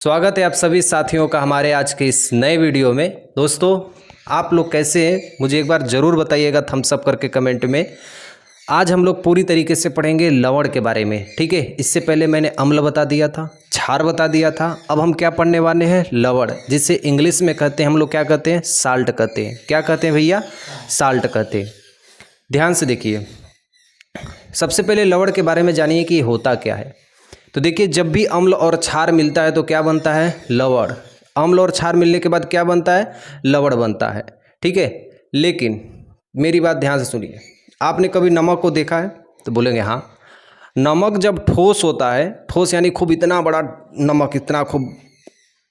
स्वागत है आप सभी साथियों का हमारे आज के इस नए वीडियो में। दोस्तों, आप लोग कैसे हैं मुझे एक बार ज़रूर बताइएगा थम्स अप करके कमेंट में। आज हम लोग पूरी तरीके से पढ़ेंगे लवण के बारे में, ठीक है। इससे पहले मैंने अम्ल बता दिया था, क्षार बता दिया था। अब हम क्या पढ़ने वाले हैं? लवण, जिसे इंग्लिश में कहते हैं हम लोग क्या कहते हैं? साल्ट कहते हैं। क्या कहते हैं भैया? साल्ट कहते हैं। ध्यान से देखिए, सबसे पहले लवण के बारे में जानिए कि होता क्या है। तो देखिए, जब भी अम्ल और क्षार मिलता है तो क्या बनता है? लवण। अम्ल और क्षार मिलने के बाद क्या बनता है? लवण बनता है, ठीक है। लेकिन मेरी बात ध्यान से सुनिए, आपने कभी नमक को देखा है? तो बोलेंगे हाँ। नमक जब ठोस होता है, ठोस यानी खूब इतना बड़ा नमक, इतना खूब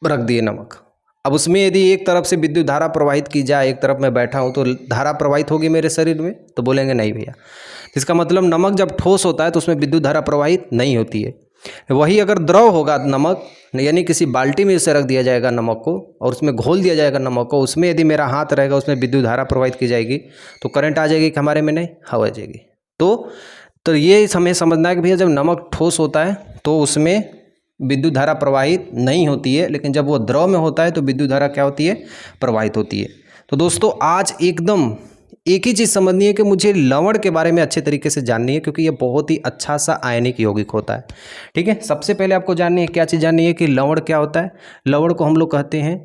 रख दिए नमक, अब उसमें यदि एक तरफ से विद्युत धारा प्रवाहित की जाए, एक तरफ मैं बैठा हूँ तो धारा प्रवाहित होगी मेरे शरीर में? तो बोलेंगे नहीं भैया। इसका मतलब नमक जब ठोस होता है तो उसमें विद्युत धारा प्रवाहित नहीं होती है। वही अगर द्रव होगा नमक, यानी किसी बाल्टी में इसे रख दिया जाएगा नमक को और उसमें घोल दिया जाएगा नमक को, उसमें यदि मेरा हाथ रहेगा उसमें विद्युत धारा प्रवाहित की जाएगी तो करंट आ जाएगी कि हमारे में? नहीं, हवा आ जाएगी। तो ये हमें समझना है कि भैया जब नमक ठोस होता है तो उसमें विद्युत धारा प्रवाहित नहीं होती है, लेकिन जब वो द्रव में होता है तो विद्युत धारा क्या होती है? प्रवाहित होती है। तो दोस्तों, आज एकदम एक ही चीज़ समझनी है कि मुझे लवण के बारे में अच्छे तरीके से जाननी है, क्योंकि ये बहुत ही अच्छा सा आयनिक यौगिक होता है, ठीक है। सबसे पहले आपको जाननी है, क्या चीज़ जाननी है? कि लवण क्या होता है। लवण को हम लोग कहते हैं,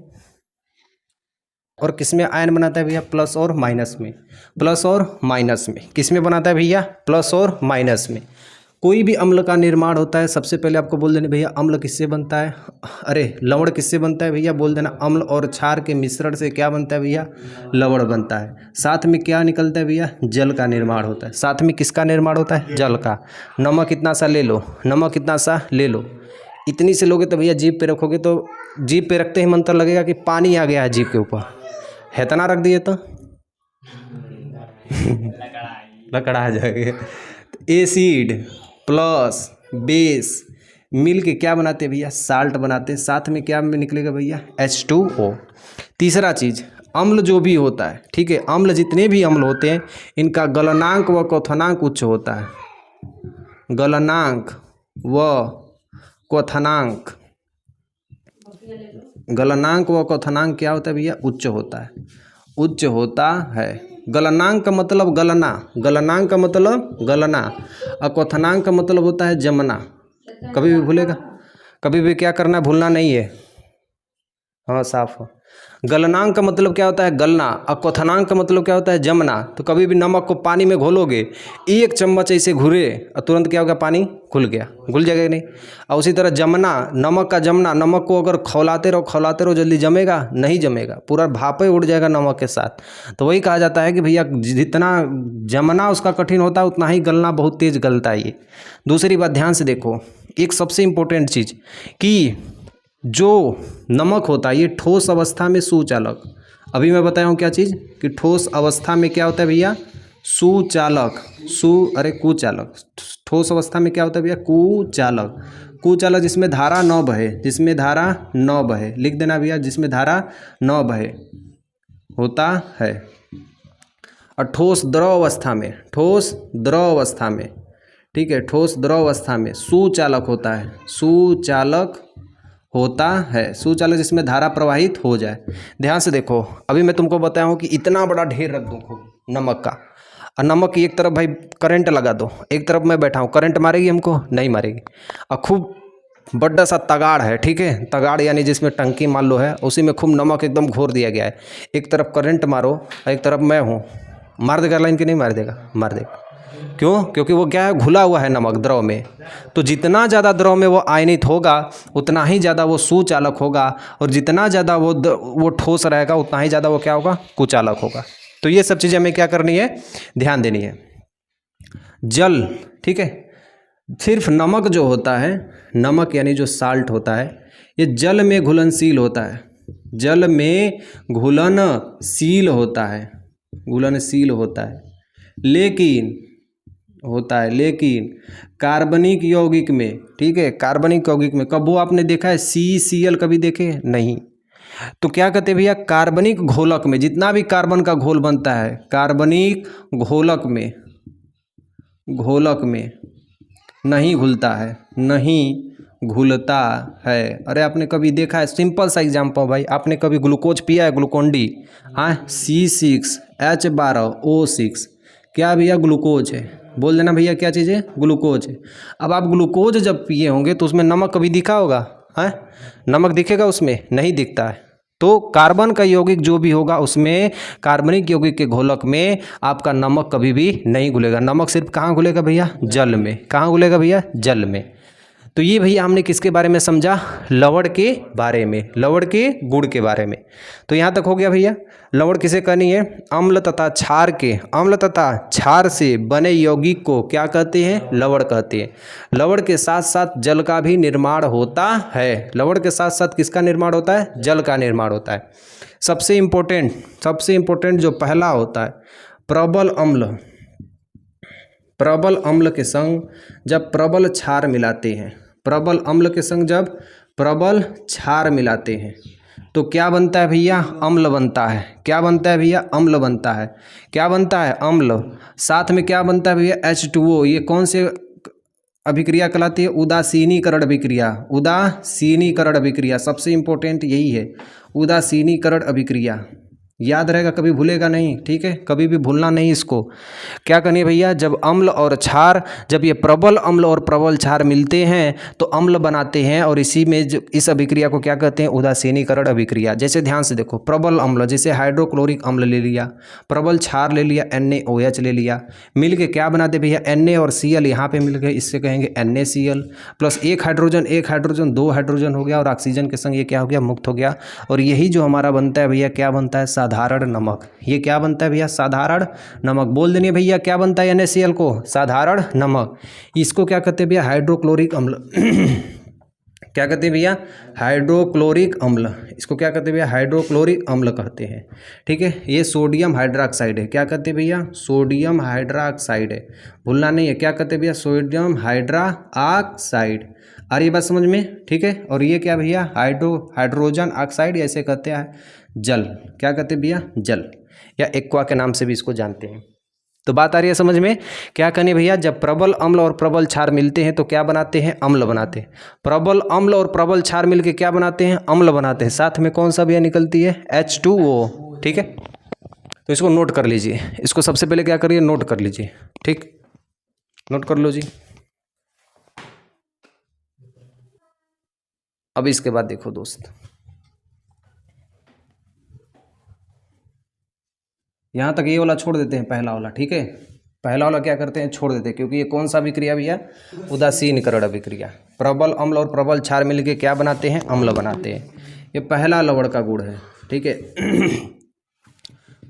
और किस में आयन बनाता है भैया? प्लस और माइनस में। प्लस और माइनस में किस में बनाता है भैया? प्लस और माइनस में। कोई भी अम्ल का निर्माण होता है, सबसे पहले आपको बोल देना भैया अम्ल किससे बनता है? अरे लवण किससे बनता है भैया? बोल देना अम्ल और क्षार के मिश्रण से क्या बनता है भैया? लवण बनता है। साथ में क्या निकलता है भैया? जल का निर्माण होता है। साथ में किसका निर्माण होता है? जल का। नमक कितना सा ले लो, नमक कितना सा ले लो, इतनी से लोगे तो भैया जीभ पे रखोगे तो जीभ पे रखते ही मंत्र लगेगा कि पानी आ गया है जीभ के ऊपर, है तना रख दिए तो लकड़ा जाएगा। एसिड प्लस बेस मिल के क्या बनाते हैं भैया? साल्ट बनाते हैं। साथ में क्या में निकलेगा भैया? H2O। तीसरा चीज, अम्ल जो भी होता है, ठीक है, अम्ल जितने भी अम्ल होते हैं इनका गलनांक व क्वथनांक उच्च होता है। गलनांक व क्वथनांक, गलनांक व क्वथनांक क्या होता है भैया? उच्च होता है, उच्च होता है। गलनांक का मतलब गलना, गलनांक का मतलब गलना, और क्वथनांक का मतलब होता है जमना। कभी भी भूलेगा, कभी भी क्या करना, भूलना नहीं है। हाँ, साफ हो। गलनांक का मतलब क्या होता है? गलना, और क्वथनांक का मतलब क्या होता है? जमना। तो कभी भी नमक को पानी में घोलोगे, एक चम्मच ऐसे घुरे और तुरंत क्या होगा? पानी घुल गया, घुल जाएगा नहीं। और उसी तरह जमना, नमक का जमना, नमक को अगर खौलाते रहो जल्दी जमेगा? नहीं जमेगा, पूरा भापे उड़ जाएगा नमक के साथ। तो वही कहा जाता है कि भैया जितना जमना उसका कठिन होता है उतना ही गलना बहुत तेज गलता है ये। दूसरी बात ध्यान से देखो, एक सबसे इम्पोर्टेंट चीज़ कि जो नमक होता है ये ठोस अवस्था में सुचालक, अभी मैं बताया हूँ क्या चीज़? कि ठोस अवस्था में क्या होता है भैया? सुचालक। कुचालक। ठोस अवस्था में क्या होता है भैया? कुचालक। कुचालक जिसमें धारा न बहे, जिसमें धारा न बहे, लिख देना भैया, जिसमें धारा न बहे होता है। और ठोस द्रव अवस्था में, ठोस द्रव अवस्था में, ठीक है, ठोस द्रव अवस्था में सुचालक होता है, सुचालक होता है। सुचालक जिसमें धारा प्रवाहित हो जाए। ध्यान से देखो, अभी मैं तुमको बताया हूँ कि इतना बड़ा ढेर रख दूँ खूब नमक का, और नमक की एक तरफ भाई करंट लगा दो, एक तरफ मैं बैठा हूँ, करंट मारेगी हमको? नहीं मारेगी। और खूब बड़ा सा तगाड़ है, ठीक है, तगाड़ यानी जिसमें टंकी मान लो है, उसी में खूब नमक एकदम घोर दिया गया है। एक तरफ करंट मारो, एक तरफ मैं हूँ, मार देगा लाइन की? नहीं मार देगा? मार देगा। क्यों? क्योंकि वो क्या है? घुला हुआ है नमक द्रव में। तो जितना ज़्यादा द्रव में वो आयनित होगा उतना ही ज़्यादा वो सुचालक होगा, और जितना ज़्यादा वो ठोस रहेगा उतना ही ज़्यादा वो क्या होगा? कुचालक होगा। तो ये सब चीज़ें हमें क्या करनी है? ध्यान देनी है। जल, ठीक है, सिर्फ नमक जो होता है, नमक यानी जो साल्ट होता है, ये जल में घुलनशील होता है, जल में घुलनशील होता है, घुलनशील होता है। लेकिन लेकिन कार्बनिक यौगिक में, ठीक है, कार्बनिक यौगिक में कब वो आपने देखा है? CCl कभी देखे? नहीं। तो क्या कहते हैं भैया? कार्बनिक घोलक में जितना भी कार्बन का घोल बनता है, कार्बनिक घोलक में, घोलक में नहीं घुलता है, नहीं घुलता है। अरे आपने कभी देखा है, सिंपल सा एग्जाम्पल भाई, आपने कभी ग्लूकोज पिया है, ग्लूकोन डी, हाँ, C6H12O6, क्या भैया ग्लूकोज है, बोल देना भैया क्या चीज़ है, ग्लूकोज है। अब आप ग्लूकोज जब पिए होंगे तो उसमें नमक कभी दिखा होगा, है, नमक दिखेगा उसमें, नहीं दिखता है। तो कार्बन का यौगिक जो भी होगा उसमें, कार्बनिक यौगिक के घोलक में आपका नमक कभी भी नहीं घुलेगा। नमक सिर्फ कहाँ घुलेगा भैया, जल में। कहाँ घुलेगा भैया, जल में। तो ये भैया हमने किसके बारे में समझा, लवण के बारे में, लवण के गुण के बारे में। तो यहाँ तक हो गया भैया। लवण किसे कहनी है, अम्ल तथा क्षार के, अम्ल तथा क्षार से बने यौगिक को क्या कहते हैं, लवण कहते हैं। लवण के साथ साथ जल का भी निर्माण होता है। लवण के साथ साथ किसका निर्माण होता है, जल का निर्माण होता है। सबसे इम्पोर्टेंट जो पहला होता है, प्रबल अम्ल। प्रबल अम्ल के संग जब प्रबल क्षार मिलाते हैं, प्रबल अम्ल के संग जब प्रबल क्षार मिलाते हैं तो क्या बनता है भैया, अम्ल बनता है। क्या बनता है भैया, अम्ल बनता है। क्या बनता है, अम्ल। साथ में क्या बनता है भैया, H2O। ये कौन से अभिक्रिया कहलाती है, उदासीनीकरण अभिक्रिया। उदासीनीकरण अभिक्रिया सबसे इंपॉर्टेंट यही है, उदासीनीकरण अभिक्रिया। याद रहेगा, कभी भूलेगा नहीं, ठीक है, कभी भी भूलना नहीं इसको। क्या करनी है भैया, जब अम्ल और क्षार, जब ये प्रबल अम्ल और प्रबल क्षार मिलते हैं तो अम्ल बनाते हैं, और इसी में जो इस अभिक्रिया को क्या कहते हैं, उदासीनीकरण अभिक्रिया। जैसे ध्यान से देखो, प्रबल अम्ल जैसे हाइड्रोक्लोरिक अम्ल ले लिया, प्रबल क्षार ले लिया, NaOH ले लिया, मिल के क्या बनाते भैया, Na और Cl यहाँ पे मिल गए, इससे कहेंगे NaCl, प्लस एक हाइड्रोजन दो हाइड्रोजन हो गया, और ऑक्सीजन के संग ये क्या हो गया, मुक्त हो गया। और यही जो हमारा बनता है भैया, क्या बनता है, साधारण नमक। ये क्या बनता है भैया, साधारण नमक। बोल देंगे भैया क्या बनता है NaCl को, साधारण नमक। इसको क्या कहते हैं भैया, हाइड्रोक्लोरिक अम्ल। क्या कहते हैं भैया, हाइड्रोक्लोरिक अम्ल। इसको क्या कहते हैं भैया, हाइड्रोक्लोरिक अम्ल कहते हैं, ठीक है। ये सोडियम हाइड्रोक्साइड है। क्या कहते हैं भैया, सोडियम हाइड्रोक्साइड है, भूलना नहीं है। क्या कहते हैं भैया, सोडियम हाइड्रोक्साइड। आ रही बात समझ में, ठीक है। और ये क्या भैया, हाइड्रोजन ऑक्साइड, ऐसे कहते हैं जल। क्या कहते हैं भैया, जल, या एक्वा के नाम से भी इसको जानते हैं। तो बात आ रही है समझ में। क्या करने भैया, जब प्रबल अम्ल और प्रबल क्षार मिलते हैं तो क्या बनाते हैं, अम्ल बनाते हैं। प्रबल अम्ल और प्रबल क्षार मिलके क्या बनाते हैं, अम्ल बनाते हैं। साथ में कौन सा भैया निकलती है, H2O, ठीक है। तो इसको नोट कर लीजिए, इसको सबसे पहले क्या करिए, नोट कर लीजिए, ठीक, नोट कर लो जी। अब इसके बाद देखो दोस्त, यहाँ तक ये वाला छोड़ देते हैं, पहला वाला, ठीक है। पहला वाला क्या करते हैं, छोड़ देते हैं, क्योंकि ये कौन सा अभिक्रिया भैया, उदासीनीकरण अभिक्रिया। प्रबल अम्ल और प्रबल क्षार मिलके क्या बनाते हैं, अम्ल बनाते हैं। ये पहला लवण का गुण है, ठीक है।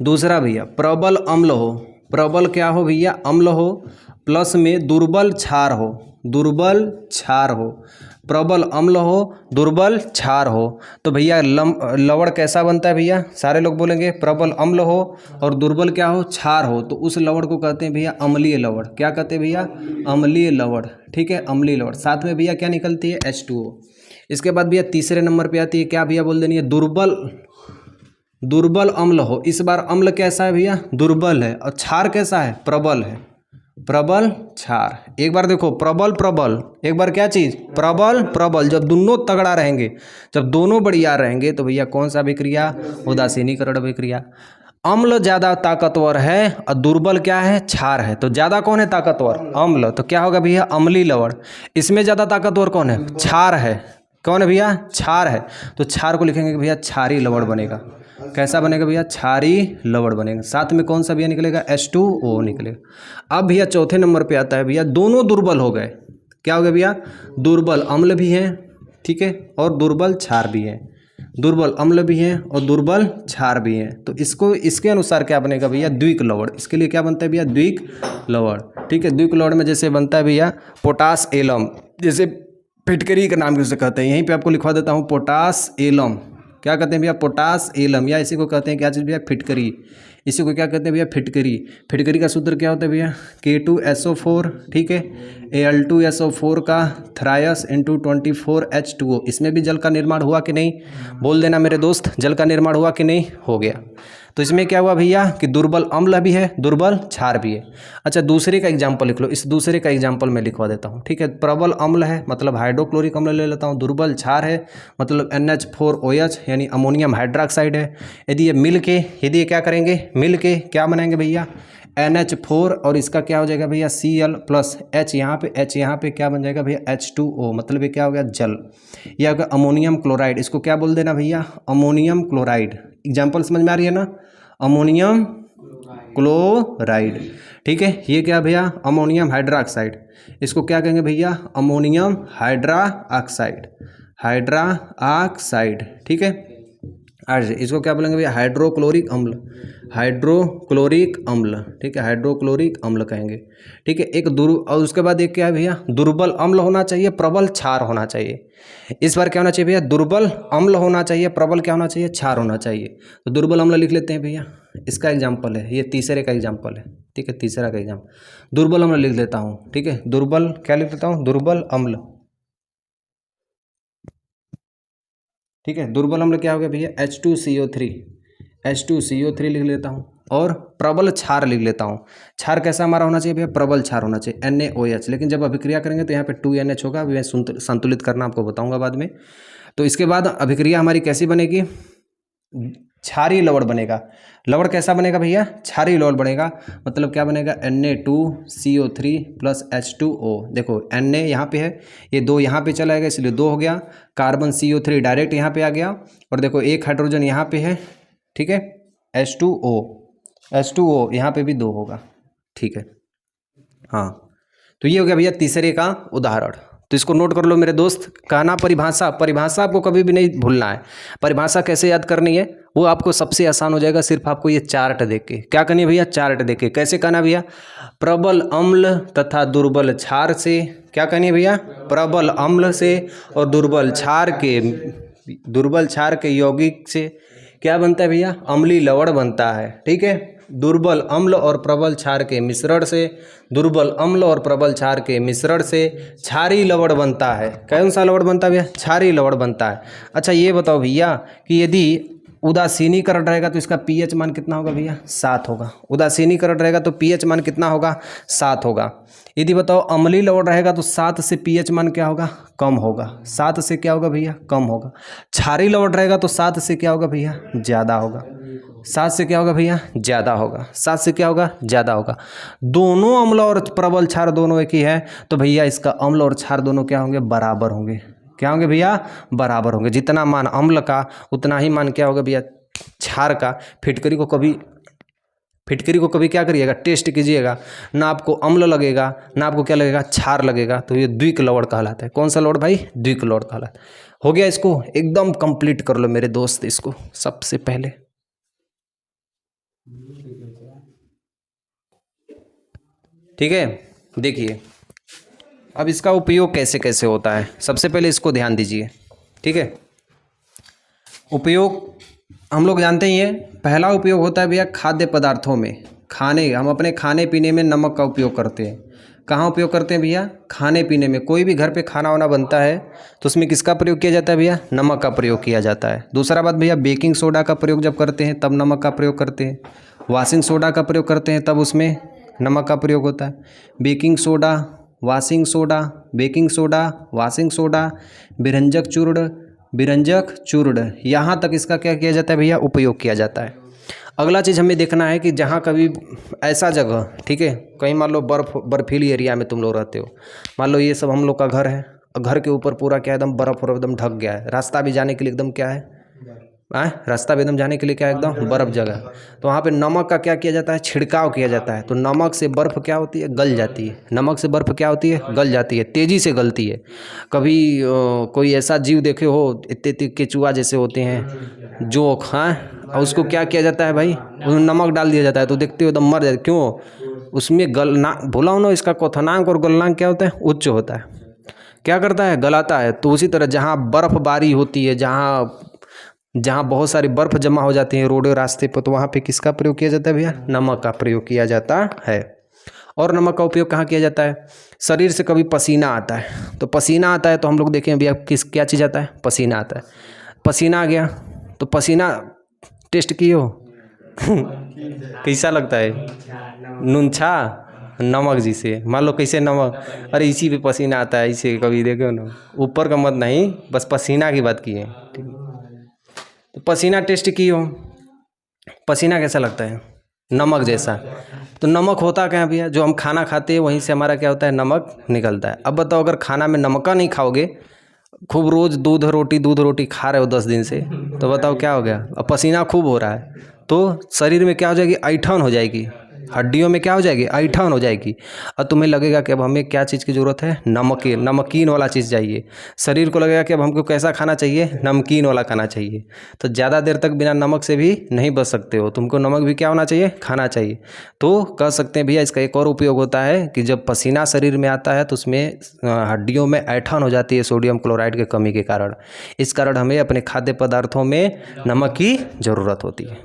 दूसरा भैया, प्रबल अम्ल हो, प्रबल क्या हो भैया, अम्ल हो, प्लस में दुर्बल क्षार हो, दुर्बल क्षार हो। प्रबल अम्ल हो, दुर्बल क्षार हो, तो भैया लवण कैसा बनता है भैया, सारे लोग बोलेंगे प्रबल अम्ल हो और दुर्बल क्या हो, क्षार हो, तो उस लवण को कहते हैं भैया अम्लीय लवण। क्या कहते हैं भैया, अम्लीय लवण, ठीक है, अम्लीय लवण। साथ में भैया क्या निकलती है, H2O। इसके बाद भैया तीसरे नंबर पे आती है, क्या भैया बोल देनी है, दुर्बल अम्ल हो। इस बार अम्ल कैसा है भैया, दुर्बल है, और क्षार कैसा है, प्रबल है, प्रबल क्षार। एक बार देखो, प्रबल प्रबल, एक बार क्या चीज, प्रबल प्रबल। जब दोनों तगड़ा रहेंगे, जब दोनों बढ़िया रहेंगे तो भैया कौन सा अभिक्रिया, उदासीनीकरण अभिक्रिया। अम्ल ज्यादा ताकतवर है और दुर्बल क्या है, क्षार है। तो ज्यादा कौन है ताकतवर, अम्ल, तो क्या होगा भैया, अम्लीय लवण। इसमें ज्यादा ताकतवर कौन है, क्षार है। कौन है भैया, क्षार है। तो क्षार को लिखेंगे भैया क्षारीय लवण बनेगा। कैसा बनेगा भैया, क्षारीय लवण बनेगा। साथ में कौन सा भैया निकलेगा, H2O निकलेगा। अब भैया चौथे नंबर पे आता है भैया, दोनों दुर्बल हो गए। क्या हो गया भैया, दुर्बल अम्ल भी है, ठीक है, और दुर्बल क्षार भी है। दुर्बल अम्ल भी है और दुर्बल क्षार भी है। तो इसको, इसके अनुसार क्या बनेगा भैया, द्विक लवण। इसके लिए क्या बनता है भैया, द्विक लवण, ठीक है। द्विक लवण में जैसे बनता है भैया पोटास एलम, जैसे फिटकरी के नाम से कहते हैं, यहीं पे आपको लिखवा देता हूँ, पोटास एलम। क्या कहते हैं भैया, पोटास एलम, या इसी को कहते हैं क्या चीज़ भैया, फिटकरी। इसी को क्या कहते हैं भैया, फिटकरी। फिटकरी का सूत्र क्या होता है भैया, K2SO4, ठीक है, Al2SO4 का थ्रायस इंटू 24H2O। इसमें भी जल का निर्माण हुआ कि नहीं, बोल देना मेरे दोस्त, जल का निर्माण हुआ कि नहीं, हो गया। तो इसमें क्या हुआ भैया कि दुर्बल अम्ल भी है, दुर्बल क्षार भी है। अच्छा दूसरे का एग्जाम्पल लिख लो, इस दूसरे का एग्जाम्पल मैं लिखवा देता हूँ, ठीक है। प्रबल अम्ल है मतलब हाइड्रोक्लोरिक अम्ल ले लेता हूँ, दुर्बल क्षार है मतलब NH4OH यानी अमोनियम हाइड्रोक्साइड है। यदि ये मिल के, यदि ये क्या करेंगे, मिल के क्या बनाएंगे भैया, NH4 और इसका क्या हो जाएगा भैया Cl प्लस H यहाँ पे, H यहाँ पे क्या बन जाएगा भैया H2O, मतलब ये क्या हो गया, जल। यह होगा अमोनियम क्लोराइड, इसको क्या बोल देना भैया, अमोनियम क्लोराइड। एग्जाम्पल समझ में आ रही है ना, अमोनियम क्लोराइड, ठीक है। ये क्या भैया, अमोनियम हाइड्रोक्साइड, इसको क्या कहेंगे भैया, अमोनियम हाइड्रोक्साइड, हाइड्रोक्साइड, ठीक है। आज इसको क्या बोलेंगे भैया, हाइड्रोक्लोरिक अम्ल, हाइड्रोक्लोरिक अम्ल, ठीक है, हाइड्रोक्लोरिक अम्ल कहेंगे, ठीक है। एक और उसके बाद एक क्या है भैया, दुर्बल अम्ल होना चाहिए, प्रबल क्षार होना चाहिए। इस बार क्या होना चाहिए भैया, दुर्बल अम्ल होना चाहिए, प्रबल क्या होना चाहिए, क्षार होना चाहिए। तो दुर्बल अम्ल लिख लेते हैं भैया, इसका एग्जाम्पल है, ये तीसरे का एग्जाम्पल है, ठीक है, तीसरा का एग्जाम्पल। दुर्बल अम्ल लिख देता हूँ, ठीक है, दुर्बल क्या लिख देता हूँ, दुर्बल अम्ल, ठीक है। दुर्बल अम्ल क्या हो गया भैया, H2CO3, H2CO3 लिख लेता हूँ। और प्रबल क्षार लिख लेता हूँ। क्षार कैसा हमारा होना चाहिए भैया, प्रबल क्षार होना चाहिए, NaOH। लेकिन जब अभिक्रिया करेंगे तो यहाँ पे 2NH होगा, मैं संतुलित करना आपको बताऊंगा बाद में। तो इसके बाद अभिक्रिया हमारी कैसी बनेगी, क्षारीय लवण बनेगा। लवण कैसा बनेगा भैया, क्षारीय लवण बनेगा, मतलब क्या बनेगा, Na2CO3 प्लस H2O। देखो Na यहाँ पे है, ये 2 यहाँ पे चला गया इसलिए 2 हो गया, कार्बन CO3 डायरेक्ट यहाँ पे आ गया, और देखो एक हाइड्रोजन यहाँ पे है, ठीक है, H2O यहाँ पे भी 2 होगा, ठीक है। हाँ तो ये हो गया भैया तीसरे का उदाहरण। तो इसको नोट कर लो मेरे दोस्त। कहना परिभाषा, परिभाषा आपको कभी भी नहीं भूलना है। परिभाषा कैसे याद करनी है वो आपको सबसे आसान हो जाएगा, सिर्फ आपको ये चार्ट देख के। क्या करनी है भैया, चार्ट देख के। कैसे कहना भैया, प्रबल अम्ल तथा दुर्बल क्षार से, क्या कहनी है भैया, प्रबल अम्ल से और दुर्बल क्षार के यौगिक से क्या बनता है भैया, अम्लीय लवण बनता है, ठीक है। दुर्बल अम्ल और प्रबल क्षार के मिश्रण से, दुर्बल अम्ल और प्रबल क्षार के मिश्रण से क्षारीय लवण बनता है। कौन सा लवण बनता है भैया, क्षारीय लवण बनता है। अच्छा ये बताओ भैया कि यदि उदासीनीकरण रहेगा तो इसका pH मान कितना होगा भैया, 7 होगा। उदासीनीकरण रहेगा तो pH मान कितना होगा, 7 होगा। यदि बताओ अम्लीय लवण रहेगा तो 7 से pH मान क्या होगा, कम होगा। 7 से क्या होगा भैया, कम होगा। क्षारीय लवण रहेगा तो 7 से क्या होगा भैया, ज़्यादा होगा। 7 से क्या होगा भैया, ज़्यादा होगा। 7 से क्या होगा, ज़्यादा होगा। दोनों अम्ल और प्रबल क्षार दोनों एक ही है, तो भैया इसका अम्ल और क्षार दोनों क्या होंगे, बराबर होंगे। क्या होंगे भैया, बराबर होंगे। जितना मान अम्ल का उतना ही मान क्या होगा भैया, क्षार का। फिटकरी को कभी क्या करिएगा, टेस्ट कीजिएगा, ना आपको अम्ल लगेगा ना आपको क्या लगेगा, क्षार लगेगा। तो ये द्विक लवण कहलाता है। कौन सा लवण भाई, द्विक लवण कहलाता है। हो गया, इसको एकदम कंप्लीट कर लो मेरे दोस्त। इसको सबसे पहले ठीक है, देखिए अब इसका उपयोग कैसे कैसे होता है। सबसे पहले इसको ध्यान दीजिए, ठीक है। उपयोग हम लोग जानते ही हैं। पहला उपयोग होता है भैया खाद्य पदार्थों में। हम अपने खाने पीने में नमक का उपयोग करते हैं। कहाँ उपयोग करते हैं भैया, खाने पीने में। कोई भी घर पे खाना वाना बनता है तो उसमें किसका प्रयोग किया जाता है भैया, नमक का प्रयोग किया जाता है। दूसरा बात भैया, बेकिंग सोडा का प्रयोग जब करते हैं तब नमक का प्रयोग करते हैं। वॉशिंग सोडा का प्रयोग करते हैं तब उसमें नमक का प्रयोग होता है। Baking soda, washing soda, baking soda, washing soda, विरंजक चूर्ण, यहाँ तक इसका क्या किया जाता है भैया, उपयोग किया जाता है। अगला चीज़ हमें देखना है कि जहाँ कभी ऐसा जगह, ठीक है, कहीं मान लो बर्फीली एरिया में तुम लोग रहते हो। मान लो ये सब हम लोग का घर है, घर के ऊपर पूरा क्या एकदम बर्फ़ और एकदम ढक गया है। रास्ता भी जाने के लिए एकदम क्या है, रास्ता भी एकदम जाने के लिए क्या है, एकदम बर्फ़ जगह। तो वहाँ पे नमक का क्या किया जाता है, छिड़काव किया जाता है। तो नमक से बर्फ़ क्या होती है, गल जाती है। नमक से बर्फ़ क्या होती है, गल जाती है, तेज़ी से गलती है। कभी कोई ऐसा जीव देखे हो, इतने केचुआ जैसे होते हैं, जोक, और उसको क्या किया जाता है भाई, उसमें नमक डाल दिया जाता है तो देखते हो एकदम मर जाते। क्यों, उसमें बोला हूँ ना, इसका क्वथनांक और गलनांक क्या होता है, उच्च होता है। क्या करता है, गलाता है। तो उसी तरह जहाँ बर्फबारी होती है, जहाँ जहाँ बहुत सारी बर्फ़ जमा हो जाती है रोड और रास्ते पर, तो वहाँ पे किसका प्रयोग किया जाता है भैया? नमक का प्रयोग किया जाता है। और नमक का उपयोग कहाँ किया जाता है? शरीर से कभी पसीना आता है, तो पसीना आता है तो हम लोग देखें भैया क्या चीज़ आता है? पसीना आता है। पसीना आ गया तो पसीना टेस्ट किए हो कैसा लगता है? नूनछा नमक जिसे मान लो कैसे नमक, अरे इसी पे पसीना आता है, इसे कभी देखो ना, ऊपर का मत नहीं, बस पसीना की बात की है। ठीक है, तो पसीना टेस्ट की हो, पसीना कैसा लगता है? नमक जैसा। तो नमक होता क्या है भैया? जो हम खाना खाते हैं वहीं से हमारा क्या होता है? नमक निकलता है। अब बताओ अगर खाना में नमक नहीं खाओगे, खूब रोज़ दूध रोटी खा रहे हो 10 दिन से, तो बताओ क्या हो गया? अब पसीना खूब हो रहा है तो शरीर में क्या हो जाएगी? ऐंठन हो जाएगी, हड्डियों में क्या हो जाएगी? ऐंठन हो जाएगी। और तुम्हें लगेगा कि अब हमें क्या चीज़ की ज़रूरत है? नमकीन वाला चीज़ चाहिए। शरीर को लगेगा कि अब हमको कैसा खाना चाहिए? नमकीन वाला खाना चाहिए। तो ज़्यादा देर तक बिना नमक से भी नहीं बच सकते हो, तुमको नमक भी क्या होना चाहिए? खाना चाहिए। तो कह सकते हैं भैया इसका एक और उपयोग होता है कि जब पसीना शरीर में आता है तो उसमें हड्डियों में ऐंठन हो जाती है सोडियम क्लोराइड की कमी के कारण। इस कारण हमें अपने खाद्य पदार्थों में नमक की ज़रूरत होती है।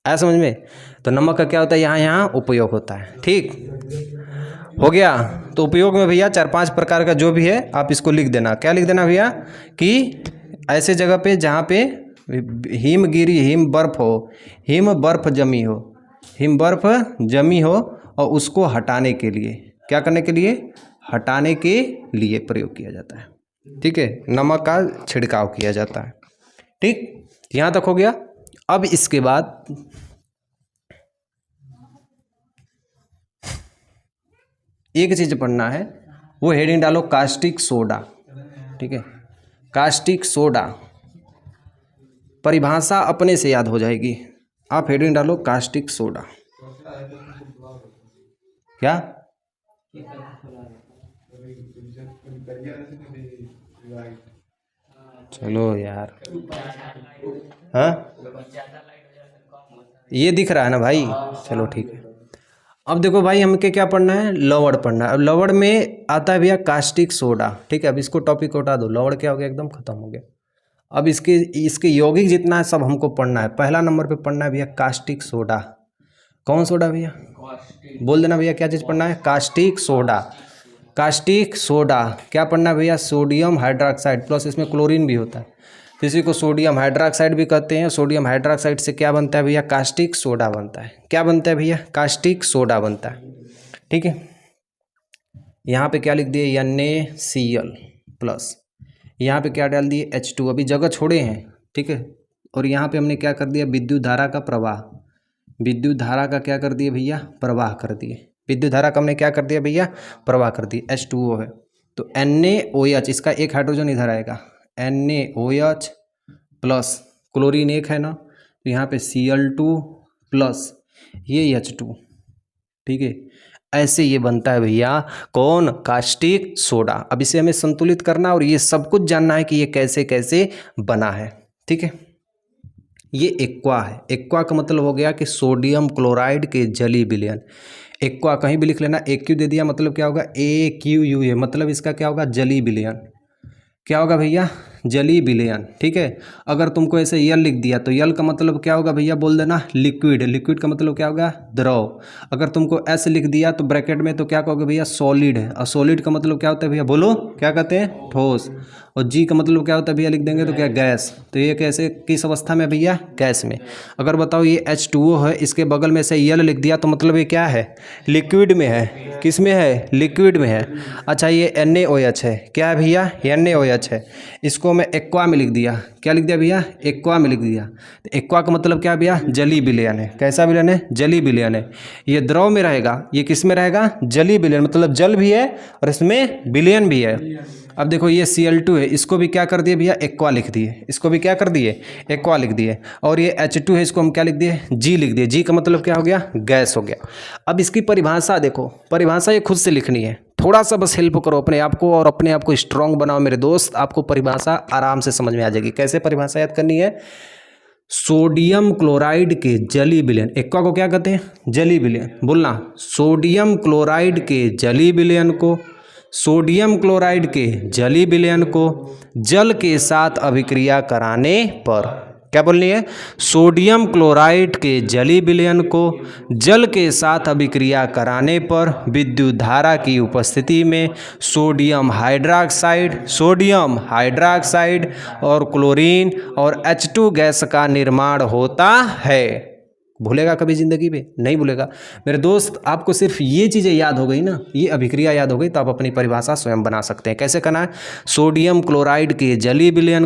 आया समझ में? तो नमक का क्या होता है? यहाँ उपयोग होता है। ठीक हो गया। तो उपयोग में भैया 4-5 प्रकार का जो भी है आप इसको लिख देना। क्या लिख देना भैया? कि ऐसे जगह पे जहाँ पे हिमगिरी हिम बर्फ जमी हो और उसको हटाने के लिए, क्या करने के लिए? हटाने के लिए प्रयोग किया जाता है। ठीक है, नमक का छिड़काव किया जाता है। ठीक, यहाँ तक हो गया। अब इसके बाद एक चीज़ पढ़ना है, वो हेडिंग डालो कास्टिक सोडा। ठीक है, कास्टिक सोडा परिभाषा अपने से याद हो जाएगी। आप हेडिंग डालो कास्टिक सोडा। क्या? चलो यार, हाँ ये दिख रहा है ना भाई? चलो ठीक है। अब देखो भाई, हमके क्या पढ़ना है? लवण पढ़ना है। अब लवण में आता है भैया कास्टिक सोडा। ठीक है, अब इसको टॉपिक को हटा दो, लवण क्या हो गया? एकदम खत्म हो गया। अब इसके यौगिक जितना है सब हमको पढ़ना है। पहला नंबर पे पढ़ना है भैया कास्टिक सोडा। कौन सोडा भैया? बोल देना भैया, क्या चीज़ पढ़ना है? Caustic soda. कास्टिक सोडा क्या पढ़ना है भैया? सोडियम हाइड्रोक्साइड प्लस इसमें क्लोरीन भी होता है, तो इसी को सोडियम हाइड्रोक्साइड भी कहते हैं। सोडियम हाइड्रोक्साइड से क्या बनता है भैया? कास्टिक सोडा बनता है। क्या बनता है भैया? कास्टिक सोडा बनता है। ठीक है, यहाँ पे क्या लिख दिए? NaCl प्लस, यहाँ पे क्या डाल दिए? H2। अभी जगह छोड़े हैं। ठीक है, और यहाँ पे हमने क्या कर दिया? विद्युत धारा का प्रवाह। विद्युत धारा का क्या कर दिए भैया? प्रवाह कर दिए। विद्युत धारा का हमने क्या कर दिया भैया? प्रवाह कर दिए। H2O है तो NaOH, इसका एक हाइड्रोजन इधर आएगा, NaOH प्लस क्लोरीन एक है ना, तो यहाँ पे Cl2 प्लस ये H2। ठीक है, ऐसे ये बनता है भैया कौन? Caustic soda. अब इसे हमें संतुलित करना और ये सब कुछ जानना है कि ये कैसे कैसे बना है। ठीक है, ये एक्वा है। एक्वा का मतलब हो गया कि सोडियम क्लोराइड के जली विलयन। एक्वा कहीं भी लिख लेना, AQ दे दिया मतलब क्या होगा? AQUA, मतलब इसका क्या होगा? जली विलयन। क्या होगा भैया? जली विलयन। ठीक है, अगर तुमको ऐसे यल लिख दिया तो यल का मतलब क्या होगा भैया? बोल देना लिक्विड। लिक्विड का मतलब क्या होगा? द्रव। अगर तुमको एस लिख दिया तो ब्रैकेट में, तो क्या कहोगे भैया? सॉलिड है। और सॉलिड का मतलब क्या होता है भैया? बोलो, क्या कहते हैं? ठोस। और जी का मतलब क्या होता है भैया? लिख देंगे तो क्या? गैस। तो ये कैसे, किस अवस्था में भैया? गैस में। अगर बताओ ये H2O है, इसके बगल में से यल लिख दिया तो मतलब ये क्या है? लिक्विड में है। किस में है? लिक्विड में है। अच्छा, ये NaOH है। क्या है भैया? NaOH है। इसको मैं एक्वा में लिख दिया। क्या लिख दिया भैया? एक्वा में लिख दिया। तो एक्वा का मतलब क्या भैया? जली विलयन है। कैसा विलयन है? जली विलयन है। ये द्रव में रहेगा, ये किस में रहेगा? जली विलयन, मतलब जल भी है और इसमें विलयन भी है। अब देखो ये Cl2 है, इसको भी क्या कर दिए भैया? एक्वा लिख दिए। इसको भी क्या कर दिए? एक्वा लिख दिए। और ये H2 है, इसको हम क्या लिख दिए? जी लिख दिए। जी का मतलब क्या हो गया? गैस हो गया। अब इसकी परिभाषा देखो, परिभाषा ये खुद से लिखनी है। थोड़ा सा बस हेल्प करो अपने आप को और अपने आप को स्ट्रांग बनाओ मेरे दोस्त, आपको परिभाषा आराम से समझ में आ जाएगी। कैसे परिभाषा याद करनी है? सोडियम क्लोराइड के जली विलयन, एक्वा को क्या कहते हैं? जली विलयन। बोलना, सोडियम क्लोराइड के जली विलयन को, सोडियम क्लोराइड के जली विलयन को जल के साथ अभिक्रिया कराने पर, क्या बोलनी है? सोडियम क्लोराइड के जलीय विलयन को जल के साथ अभिक्रिया कराने पर विद्युत धारा की उपस्थिति में सोडियम हाइड्रॉक्साइड और क्लोरीन और H2 गैस का निर्माण होता है। भूलेगा कभी ज़िंदगी में? नहीं भूलेगा मेरे दोस्त। आपको सिर्फ ये चीज़ें याद हो गई ना, ये अभिक्रिया याद हो गई, तो आप अपनी परिभाषा स्वयं बना सकते हैं। कैसे करना है? सोडियम क्लोराइड के जलीय विलयन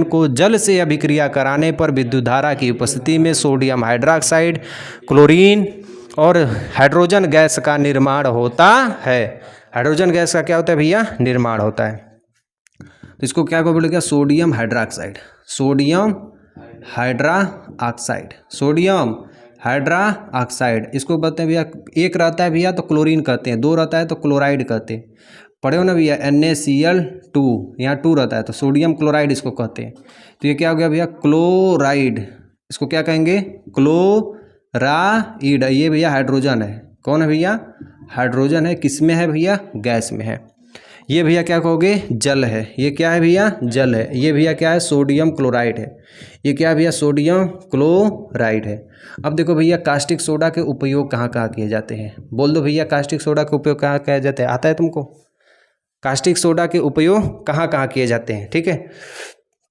को जल से अभिक्रिया कराने पर विद्युत धारा की उपस्थिति में सोडियम हाइड्रॉक्साइड, क्लोरीन और हाइड्रोजन गैस का निर्माण होता है। हाइड्रोजन गैस का क्या होता है भैया? निर्माण होता है। तो इसको क्या बोलेगा? सोडियम हाइड्रॉक्साइड, इसको बोलते हैं भैया। एक रहता है भैया तो क्लोरीन कहते हैं, दो रहता है तो क्लोराइड कहते हैं। पढ़े हो ना भैया? NaCl2, यहाँ 2 रहता है तो सोडियम क्लोराइड इसको कहते हैं। तो ये क्या हो गया भैया? क्लोराइड। इसको क्या कहेंगे? क्लोराइड। ये भैया हाइड्रोजन है। कौन है भैया? हाइड्रोजन है। किस में है भैया? गैस में है। ये भैया क्या कहोगे? जल है। ये क्या है भैया? जल है। ये भैया क्या है? सोडियम क्लोराइड है। ये क्या है भैया? सोडियम क्लोराइड है। अब देखो भैया, कास्टिक सोडा के उपयोग कहाँ कहाँ किए जाते हैं? बोल दो भैया, कास्टिक सोडा के उपयोग कहाँ किए जाते हैं? आता है तुमको? कास्टिक सोडा के उपयोग कहाँ कहाँ किए जाते हैं? ठीक है,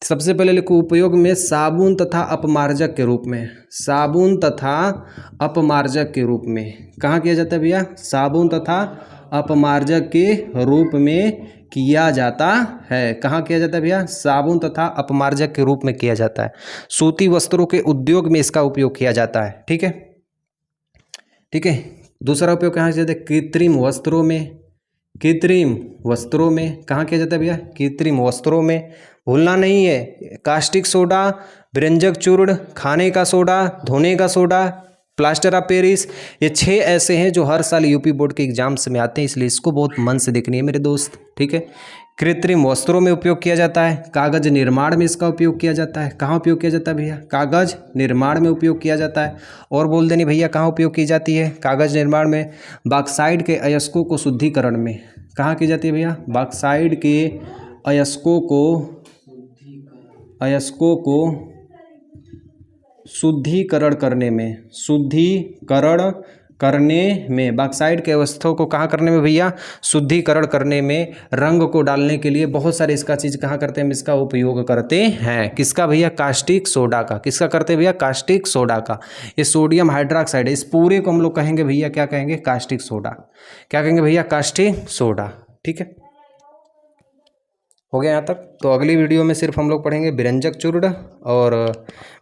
सबसे पहले लिखो उपयोग में साबुन तथा अपमार्जक के रूप में। साबुन तथा अपमार्जक के रूप में कहाँ किया जाता है भैया? साबुन तथा अपमार्जक के रूप में किया जाता है। कहाँ किया जाता है भैया? साबुन तथा अपमार्जक के रूप में किया जाता है। सूती वस्त्रों के उद्योग में इसका उपयोग किया जाता है। ठीक है, ठीक है। दूसरा उपयोग कहाँ किया जाता है? कृत्रिम वस्त्रों में। कृत्रिम वस्त्रों में कहाँ किया जाता है भैया? कृत्रिम वस्त्रों में। भूलना नहीं है, कास्टिक सोडा, व्यंजक चूर्ण, खाने का सोडा, धोने का सोडा, प्लास्टर ऑफ पेरिस, ये 6 ऐसे हैं जो हर साल यूपी बोर्ड के एग्जाम्स में आते हैं, इसलिए इसको बहुत मन से देखनी है मेरे दोस्त। ठीक है, कृत्रिम वस्त्रों में उपयोग किया जाता है। कागज निर्माण में इसका उपयोग किया जाता है। कहाँ उपयोग किया जाता है भैया? कागज निर्माण में उपयोग किया जाता है। और बोल देनी भैया कहाँ उपयोग की जाती है? कागज निर्माण में। बॉक्साइट के अयस्कों को शुद्धिकरण में कहाँ की जाती है भैया? बॉक्साइट के अयस्कों को शुद्धिकरण करने में बॉक्साइट के अवस्थाओं को कहाँ करने में भैया? शुद्धिकरण करने में। रंग को डालने के लिए बहुत सारे इसका चीज़ कहाँ करते हैं? इसका उपयोग करते हैं। किसका भैया? कास्टिक सोडा का। किसका करते हैं भैया? कास्टिक सोडा का। ये सोडियम हाइड्रॉक्साइड है, इस पूरे को हम लोग कहेंगे भैया, क्या कहेंगे? Caustic soda. क्या कहेंगे भैया? Caustic soda. ठीक है, हो गया यहाँ तक। तो अगली वीडियो में सिर्फ हम लोग पढ़ेंगे व्यंजक चूर्ण और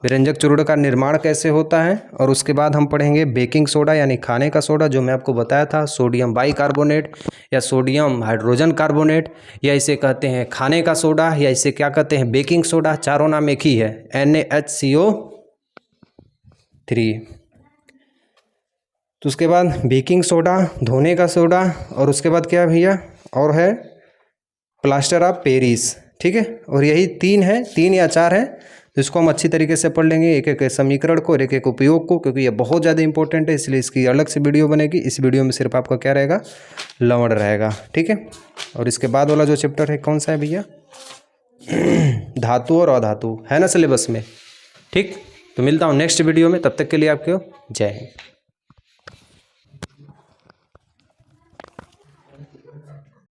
व्यंजक चूर्ण का निर्माण कैसे होता है, और उसके बाद हम पढ़ेंगे बेकिंग सोडा यानी खाने का सोडा, जो मैं आपको बताया था, सोडियम बाइकार्बोनेट या सोडियम हाइड्रोजन कार्बोनेट, या इसे कहते हैं खाने का सोडा, या इसे क्या कहते हैं? Baking soda. चारों नाम एक ही है, NaHCO3। तो उसके बाद बेकिंग सोडा, धोने का सोडा, और उसके बाद क्या भैया? और है प्लास्टर ऑफ पेरिस। ठीक है, और यही 3 है, 3 या 4 है, जिसको हम अच्छी तरीके से पढ़ लेंगे, एक एक समीकरण को और एक एक उपयोग को, क्योंकि ये बहुत ज़्यादा इंपॉर्टेंट है, इसलिए इसकी अलग से वीडियो बनेगी। इस वीडियो में सिर्फ आपका क्या रहेगा? लवण रहेगा। ठीक है, और इसके बाद वाला जो चैप्टर है कौन सा है भैया? धातु और अधातु है ना सिलेबस में। ठीक, तो मिलता हूँ नेक्स्ट वीडियो में, तब तक के लिए आपको जय हिंद।